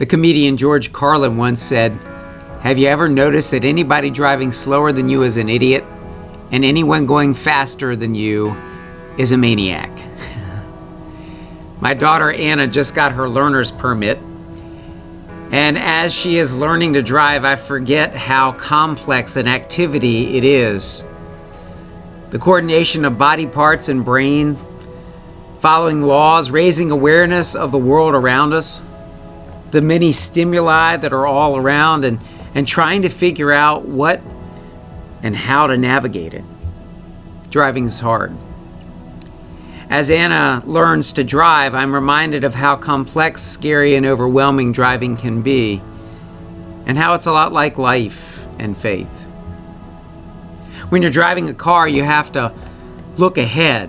The comedian George Carlin once said, "Have you ever noticed that anybody driving slower than you is an idiot, and anyone going faster than you is a maniac?" My daughter Anna just got her learner's permit, and as she is learning to drive, I forget how complex an activity it is. The coordination of body parts and brain, following laws, raising awareness of the world around us, the many stimuli that are all around, and trying to figure out what and how to navigate it. Driving is hard. As Anna learns to drive, I'm reminded of how complex, scary, and overwhelming driving can be, and how it's a lot like life and faith. When you're driving a car, you have to look ahead.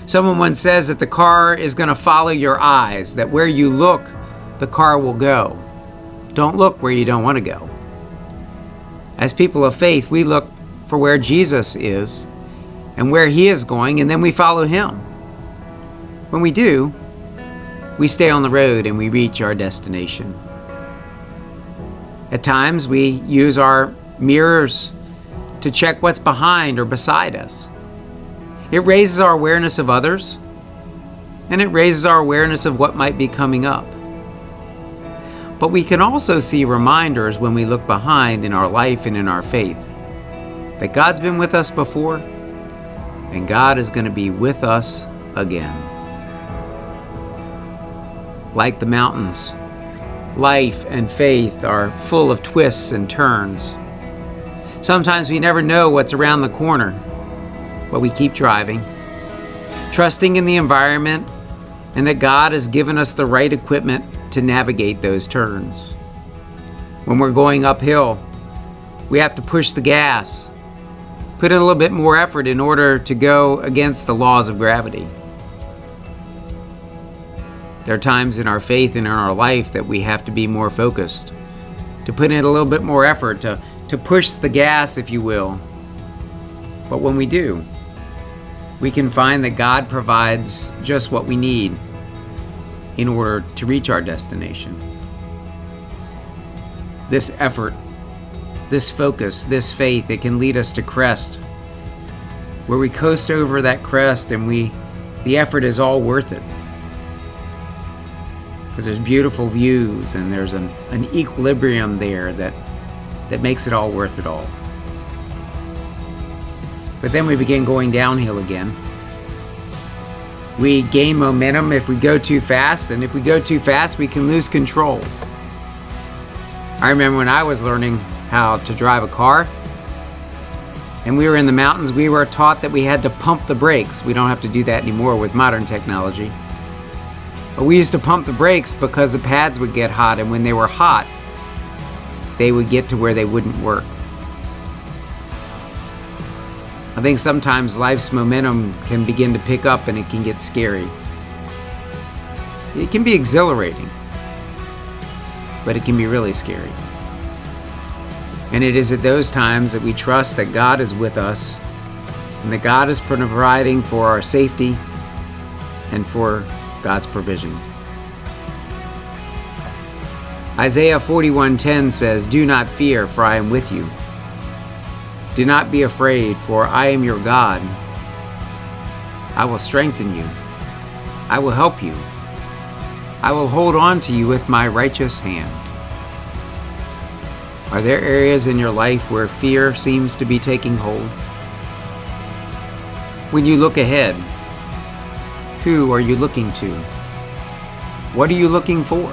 Someone once says that the car is going to follow your eyes, that where you look, the car will go. Don't look where you don't want to go. As people of faith, we look for where Jesus is and where he is going, and then we follow him. When we do, we stay on the road and we reach our destination. At times, we use our mirrors to check what's behind or beside us. It raises our awareness of others, and it raises our awareness of what might be coming up. But we can also see reminders when we look behind in our life and in our faith that God's been with us before, and God is going to be with us again. Like the mountains, life and faith are full of twists and turns. Sometimes we never know what's around the corner, but we keep driving, trusting in the environment and that God has given us the right equipment to navigate those turns. When we're going uphill, we have to push the gas, put in a little bit more effort in order to go against the laws of gravity. There are times in our faith and in our life that we have to be more focused, to put in a little bit more effort, to push the gas, if you will. But when we do, we can find that God provides just what we need in order to reach our destination. This effort, this focus, this faith, it can lead us to crest, where we coast over that crest and the effort is all worth it. Because there's beautiful views and there's an equilibrium there that makes it all worth it all. But then we begin going downhill again. We gain momentum if we go too fast, and if we go too fast, we can lose control. I remember when I was learning how to drive a car, and we were in the mountains, we were taught that we had to pump the brakes. We don't have to do that anymore with modern technology. But we used to pump the brakes because the pads would get hot, and when they were hot, they would get to where they wouldn't work. I think sometimes life's momentum can begin to pick up and it can get scary. It can be exhilarating, but it can be really scary. And it is at those times that we trust that God is with us and that God is providing for our safety and for God's provision. Isaiah 41:10 says, "Do not fear, for I am with you. Do not be afraid, for I am your God. I will strengthen you. I will help you. I will hold on to you with my righteous hand." Are there areas in your life where fear seems to be taking hold? When you look ahead, who are you looking to? What are you looking for?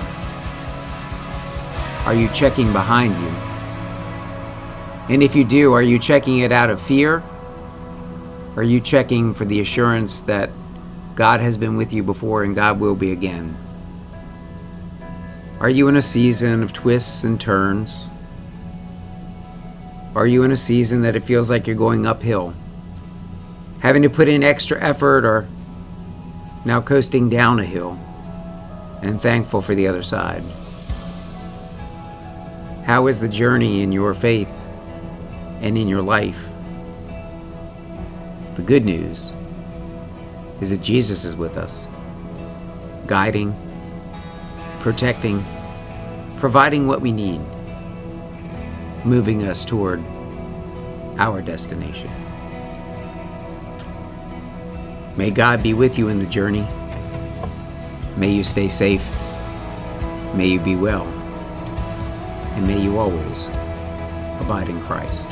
Are you checking behind you? And if you do, are you checking it out of fear? Or are you checking for the assurance that God has been with you before and God will be again? Are you in a season of twists and turns? Are you in a season that it feels like you're going uphill, having to put in extra effort, or now coasting down a hill and thankful for the other side? How is the journey in your faith and in your life? The good news is that Jesus is with us, guiding, protecting, providing what we need, moving us toward our destination. May God be with you in the journey. May you stay safe. May you be well. And may you always abide in Christ.